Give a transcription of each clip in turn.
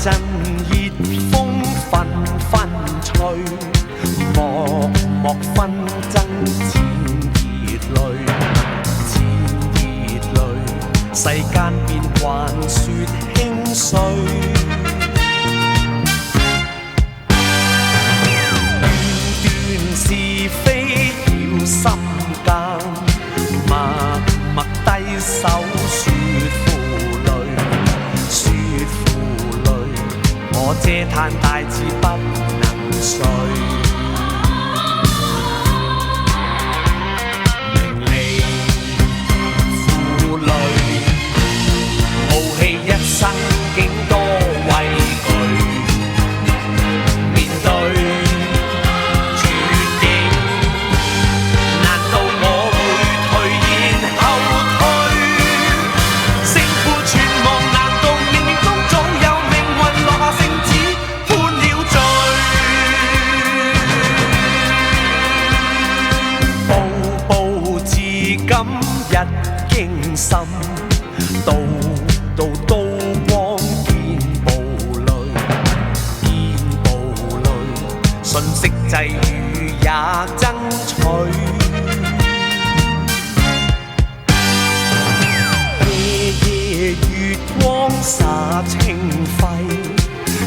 陣熱風紛紛吹，漠漠紛爭濺熱淚，濺熱淚，世間變幻說輕碎。是非要心間，默默低手說負累，說負累，我這嘆大志不能遂。名利負累，傲氣一生竟多畏懼，面對一驚心，道道刀光見暴戾，見暴戾，瞬息際遇也爭取。夜夜月光灑清輝，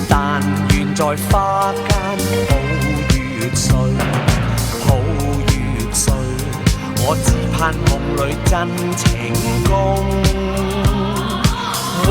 但願在花間抱月睡，抱月睡。我只盼夢裏真情共榮。